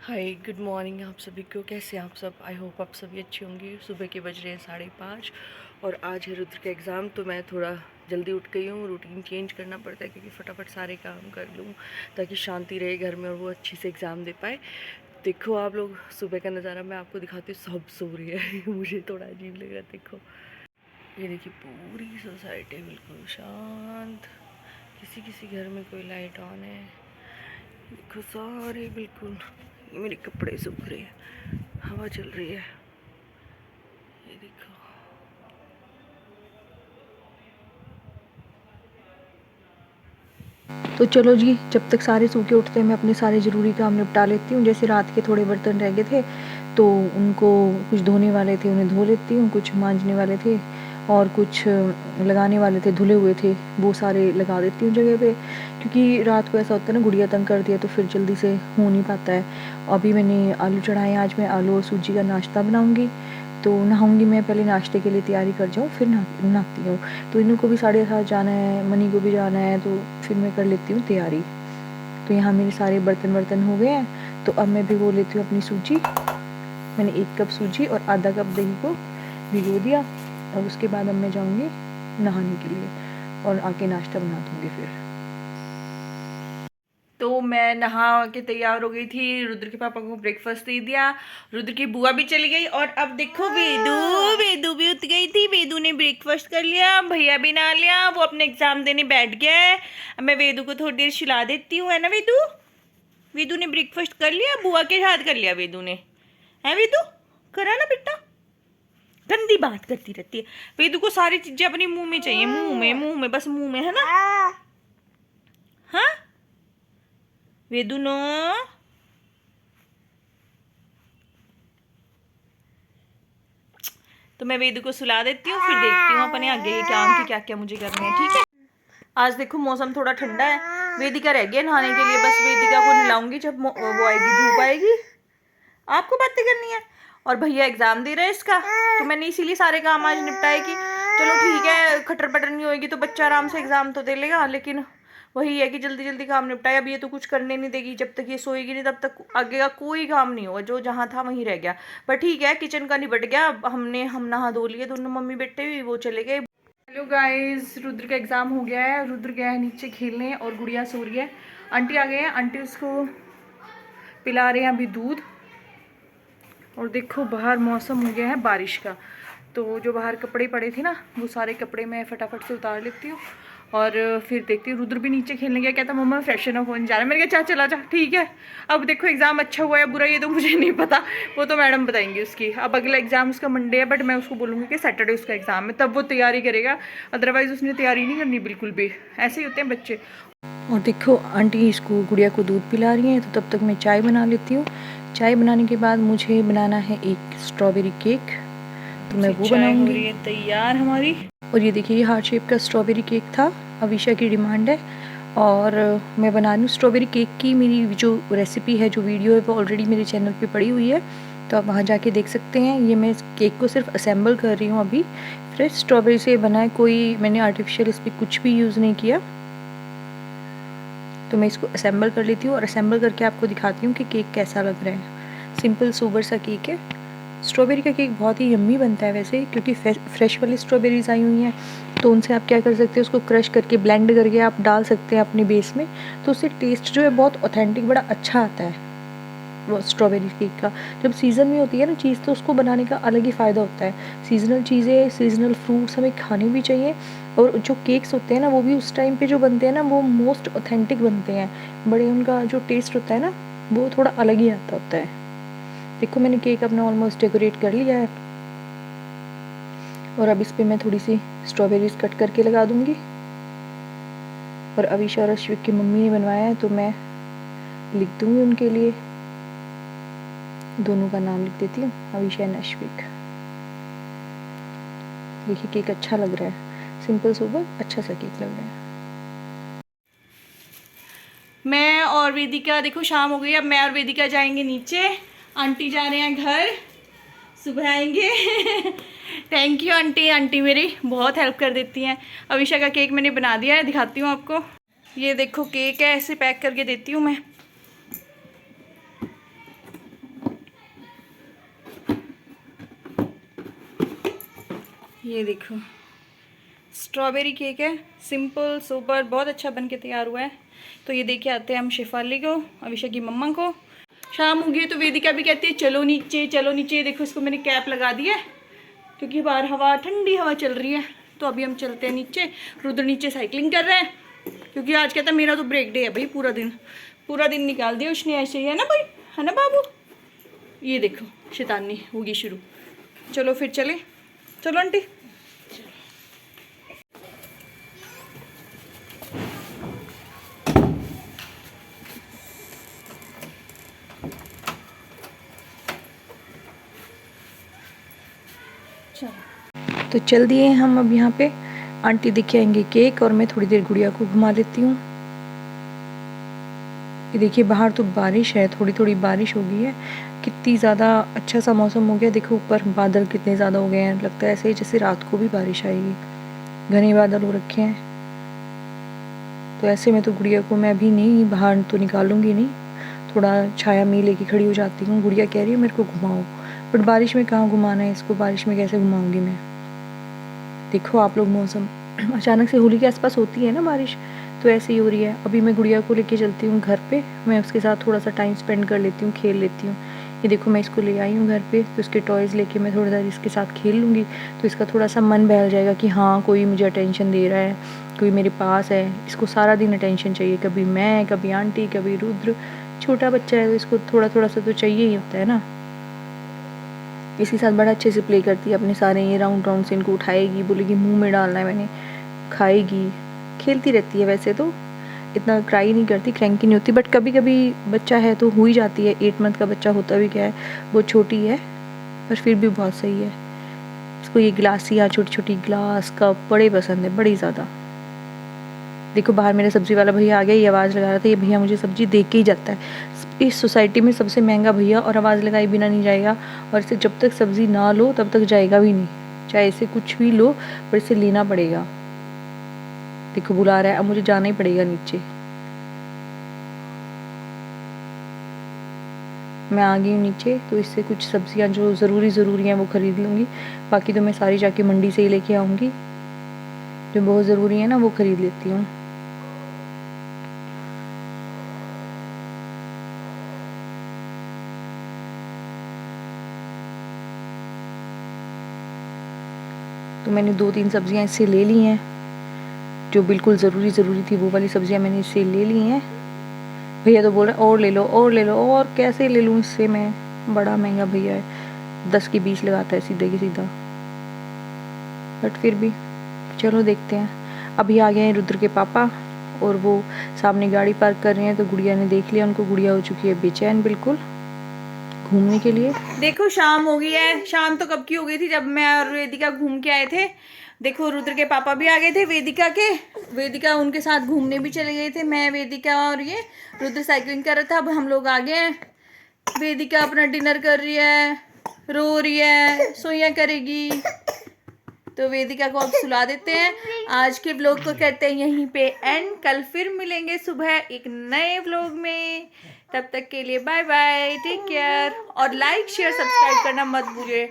Hi good morning आप सभी को। कैसे हैं आप सब? आई होप आप सभी अच्छे होंगे। सुबह के बज रहे हैं 5:30 और आज है रुद्र का एग्ज़ाम, तो मैं थोड़ा जल्दी उठ गई हूँ। रूटीन चेंज करना पड़ता है क्योंकि फटाफट सारे काम कर लूँ ताकि शांति रहे घर में और वो अच्छे से एग्ज़ाम दे पाए। देखो आप लोग, सुबह का नज़ारा मैं आपको दिखाती हूँ। सब सो रही है मुझे थोड़ा अजीब लग रहा है। देखो ये देखिए, पूरी सोसाइटी बिल्कुल शांत, किसी किसी घर में कोई लाइट ऑन है। देखो सारे बिल्कुल, ये मेरे कपड़े सूख रहे हैं, हवा चल रही है। ये देखो, तो चलो जी, जब तक सारे सो के उठते हैं मैं अपने सारे ज़रूरी काम निपटा लेती हूँ। जैसे रात के थोड़े बर्तन रह गए थे तो उनको, कुछ धोने वाले थे उन्हें धो लेती हूँ, कुछ मांजने वाले थे और कुछ लगाने वाले थे, धुले हुए थे, वो सारे लगा देती हूँ जगह पे। क्योंकि रात को ऐसा होता है ना, गुड़िया तंग कर दिया तो फिर जल्दी से हो नहीं पाता है। अभी मैंने आलू चढ़ाए, आज मैं आलू और सूजी का नाश्ता बनाऊँगी। तो नहाऊंगी मैं, पहले नाश्ते के लिए तैयारी कर जाऊँ फिर नहाती हूँ। तो इन्हों को भी 7:30 जाना है, मनी को भी जाना है, तो फिर मैं कर लेती हूँ तैयारी। तो यहाँ मेरे सारे बर्तन वर्तन हो गए हैं। तो अब मैं भिगो लेती हूँ अपनी सूजी। मैंने 1 कप सूजी और आधा कप दही को भिगो दिया और उसके बाद अब मैं जाऊँगी नहाने के लिए और आके नाश्ता बना दूँगी फिर। तो मैं नहा के तैयार हो गई थी, रुद्र के पापा को ब्रेकफास्ट दे दिया, रुद्र की बुआ भी चली गई और अब देखो वेदू वेदू भी उठ गई थी। वेदू ने ब्रेकफास्ट कर लिया, भैया भी नहा लिया, वो अपने एग्जाम देने बैठ गया है। अब मैं वेदू को थोड़ी देर सुला देती हूँ, है ना वेदू? वेदू ने ब्रेकफास्ट कर लिया, बुआ के साथ कर लिया वेदू ने, है वेदू? करा ना बेटा, गंदी बात करती रहती है। वेदू को सारी चीजें अपनी मुंह में चाहिए, मुंह में बस मुंह में, है ना? हाँ वेदू नो, तो मैं वेदू को सुला देती हूँ, फिर देखती हूँ अपने आगे के काम की क्या क्या मुझे करने हैं, ठीक है? आज देखो मौसम थोड़ा ठंडा है, वेदिका रह गया नहाने के लिए, बस वेदिका को नहलाऊंगी जब वो आएगी, धूप आएगी। आपको बातें करनी है और भैया एग्जाम दे रहे हैं इसका, तो मैंने इसीलिए सारे काम आज निपटाए कि चलो ठीक है, खटर पटर नहीं होगी तो बच्चा आराम से एग्जाम तो दे लेगा, लेकिन वही है कि जल्दी जल्दी काम निपटाए। अब ये तो कुछ करने नहीं देगी, जब तक ये सोएगी नहीं तब तक आगे का कोई काम नहीं होगा, जो जहाँ था वहीं रह गया। पर ठीक है, किचन का निपट गया। हम नहा धो लिए दोनों मम्मी बेटे भी, वो चले गए। हेलो गाइस, रुद्र का एग्ज़ाम हो गया है, रुद्र गया है नीचे खेलने और गुड़िया सो रही है। आंटी आ गए हैं, आंटी उसको पिला रहे हैं अभी दूध। और देखो बाहर मौसम हो गया है बारिश का, तो जो बाहर कपड़े पड़े थे ना, वो सारे कपड़े मैं फटाफट से उतार लेती हूँ और फिर देखती हूँ। रुद्र भी नीचे खेलने गया, कहता मम्मा फ्रेशन अप होने जा रहा है। मैंने कहा चला जा, ठीक है। अब देखो एग्ज़ाम अच्छा हुआ है बुरा ये तो मुझे नहीं पता, वो तो मैडम बताएंगी उसकी। अब अगला एग्ज़ाम उसका मंडे है, बट मैं उसको बोलूँगी कि सैटरडे उसका एग्ज़ाम है, तब वो तैयारी करेगा, अदरवाइज़ उसने तैयारी नहीं करनी बिल्कुल भी। ऐसे ही होते हैं बच्चे। और देखो आंटी इसको, गुड़िया को दूध पिला रही हैं, तो तब तक मैं चाय बना लेती हूँ। चाय बनाने के बाद मुझे बनाना है एक स्ट्रॉबेरी केक, तो मैं वो चाय हो बनाऊँगी। रही है तैयार हमारी। और ये देखिए, ये हार्ट शेप का स्ट्रॉबेरी केक था, अविशा की डिमांड है और मैं बना रही हूँ स्ट्रॉबेरी केक की। मेरी जो रेसिपी है, जो वीडियो है, वो ऑलरेडी मेरे चैनल पे पड़ी हुई है, तो आप वहाँ जाके देख सकते हैं। ये मैं केक को सिर्फ असेंबल कर रही हूँ अभी। फ्रेश स्ट्रॉबेरी से बना है, कोई मैंने आर्टिफिशियल इस पर कुछ भी यूज़ नहीं किया। तो मैं इसको असेंबल कर लेती हूँ और असेंबल करके आपको दिखाती हूँ कि केक कैसा लग रहा है। सिंपल सोबर सा केक है। स्ट्रॉबेरी का केक बहुत ही यम्मी बनता है वैसे, क्योंकि फ्रेश वाली स्ट्रॉबेरीज आई हुई हैं, तो उनसे आप क्या कर सकते हैं, उसको क्रश करके ब्लेंड करके आप डाल सकते हैं अपने बेस में, तो उससे टेस्ट जो है बहुत ऑथेंटिक, बड़ा अच्छा आता है वो स्ट्रॉबेरी केक का। जब सीज़न में होती है ना चीज़, तो उसको बनाने का अलग ही फ़ायदा होता है। सीजनल चीज़ें, सीजनल फ्रूट्स हमें खाने भी चाहिए, और जो केक्स होते हैं ना, वो भी उस टाइम पे जो बनते हैं ना, वो मोस्ट ऑथेंटिक बनते हैं। बड़े उनका जो टेस्ट होता है ना, वो थोड़ा अलग ही आता होता है। देखो मैंने केक अपना ऑलमोस्ट डेकोरेट कर लिया है और अब इस पर मैं थोड़ी सी स्ट्रॉबेरीज कट करके लगा दूंगी। और अविशा और अश्विक की मम्मी ने बनवाया है, तो मैं लिख दूंगी उनके लिए, दोनों का नाम लिख देती हूँ, अविशा एंड अश्विक। देखिए केक अच्छा लग रहा है, सिंपल सोबर अच्छा सा केक लग रहा है। मैं और वेदिका, देखो शाम हो गई, अब मैं और वेदिका जाएंगे नीचे, आंटी जा रहे हैं घर, सुबह आएंगे थैंक यू आंटी, आंटी मेरी बहुत हेल्प कर देती हैं। अविशा का केक मैंने बना दिया है, दिखाती हूँ आपको। ये देखो केक है, ऐसे पैक करके देती हूँ मैं। ये देखो स्ट्रॉबेरी केक है, सिंपल सोबर, बहुत अच्छा बन के तैयार हुआ है। तो ये देके आते हैं हम शेफाली को, अविशा की मम्मा को। शाम हो गई तो वेदिका भी कहती है चलो नीचे चलो नीचे। देखो इसको मैंने कैप लगा दी है क्योंकि बाहर हवा, ठंडी हवा चल रही है। तो अभी हम चलते हैं नीचे। रुद्र नीचे साइकिलिंग कर रहे हैं क्योंकि आज कहता है मेरा तो ब्रेक डे है भाई, पूरा दिन निकाल दिया उसने ऐसे ही, है ना भाई, है ना बाबू। ये देखो शैतानी होगी शुरू। चलो फिर चले, चलो आंटी। तो चल दिए हम अब यहाँ पे। आंटी दिखे आएंगे केक और मैं थोड़ी देर गुड़िया को घुमा लेती हूँ। ये देखिए बाहर तो बारिश है, थोड़ी थोड़ी बारिश हो गई है। कितनी ज़्यादा अच्छा सा मौसम हो गया। देखो ऊपर बादल कितने ज़्यादा हो गए हैं, लगता है ऐसे ही जैसे रात को भी बारिश आएगी। घने बादल हो रखे हैं। तो ऐसे में तो गुड़िया को मैं अभी नहीं बाहर तो निकालूंगी नहीं, थोड़ा छाया में लेके खड़ी हो जाती हूँ। गुड़िया कह रही है मेरे को घुमाओ, बट बारिश में कहाँ घुमाना है इसको, बारिश में कैसे घुमाऊंगी मैं। देखो आप लोग मौसम अचानक से होली के आसपास होती है ना बारिश, तो ऐसे ही हो रही है। अभी मैं गुड़िया को लेके चलती हूँ घर पे, मैं उसके साथ थोड़ा सा टाइम स्पेंड कर लेती हूँ, खेल लेती हूँ। ये देखो मैं इसको ले आई हूँ घर पे, तो इसके टॉयज़ लेके मैं थोड़ा देर इसके साथ खेल लूँगी, तो इसका थोड़ा सा मन बहल जाएगा कि हाँ कोई मुझे अटेंशन दे रहा है, कोई मेरे पास है। इसको सारा दिन अटेंशन चाहिए, कभी मैं, कभी आंटी, कभी रुद्र। छोटा बच्चा है तो इसको थोड़ा थोड़ा सा तो चाहिए ही होता है ना। इसके साथ बड़ा अच्छे से प्ले करती है, अपने सारे ये राउंड राउंड से इनको उठाएगी, बोलेगी मुंह में डालना है मैंने, खाएगी, खेलती रहती है। वैसे तो इतना क्राई नहीं करती, क्रैंकी नहीं होती, बट कभी कभी बच्चा है तो हो ही जाती है। 8 मंथ का बच्चा होता भी क्या है, वो छोटी है पर फिर भी बहुत सही है। इसको ये गिलासियाँ, छोटी छोटी ग्लास कप बड़े पसंद है, बड़ी ज़्यादा। देखो बाहर मेरा सब्जी वाला भैया आ गया, ये आवाज़ लगा रहा था। ये भैया मुझे सब्जी दे के ही जाता है। इस सोसाइटी में सबसे महंगा भैया, और आवाज़ लगाए बिना नहीं जाएगा। और इसे जब तक सब्ज़ी ना लो तब तक जाएगा भी नहीं, चाहे इसे कुछ भी लो पर इसे लेना पड़ेगा। देखो बुला रहा है, अब मुझे जाना ही पड़ेगा नीचे। मैं आ गई हूँ नीचे, तो इससे कुछ सब्जियाँ जो ज़रूरी हैं वो ख़रीद लूँगी। बाकी तो मैं सारी जाके मंडी से ही लेके आऊँगी, जो बहुत ज़रूरी है ना वो ख़रीद लेती हूँ। तो मैंने 2-3 सब्जियां इससे ले ली हैं, जो बिल्कुल ज़रूरी थी वो वाली सब्जियां मैंने इससे ले ली हैं। भैया तो बोल रहे और ले लो और ले लो, और कैसे ले लूँ इससे मैं, बड़ा महंगा भैया है, 10 की 20 लगाता है सीधे की सीधा। बट फिर भी चलो देखते हैं। अभी आ गए हैं रुद्र के पापा, और वो सामने गाड़ी पार्क कर रहे हैं, तो गुड़िया ने देख लिया उनको। गुड़िया हो चुकी है बेचैन बिल्कुल घूमने के लिए। देखो शाम हो गई है, शाम तो कब की हो गई थी जब मैं और वेदिका घूम के आए थे। देखो रुद्र के पापा भी आ गए थे वेदिका के, वेदिका उनके साथ घूमने भी चले गए थे। मैं, वेदिका और ये रुद्र साइकिलिंग कर रहा था। अब हम लोग आ गए हैं। वेदिका अपना डिनर कर रही है, रो रही है, सोया करेगी, तो वेदिका को अब सुला देते हैं। आज के व्लॉग को करते हैं यहीं पे एंड। कल फिर मिलेंगे सुबह एक नए व्लॉग में। तब तक के लिए बाय बाय, टेक केयर, और लाइक शेयर सब्सक्राइब करना मत भूलिए।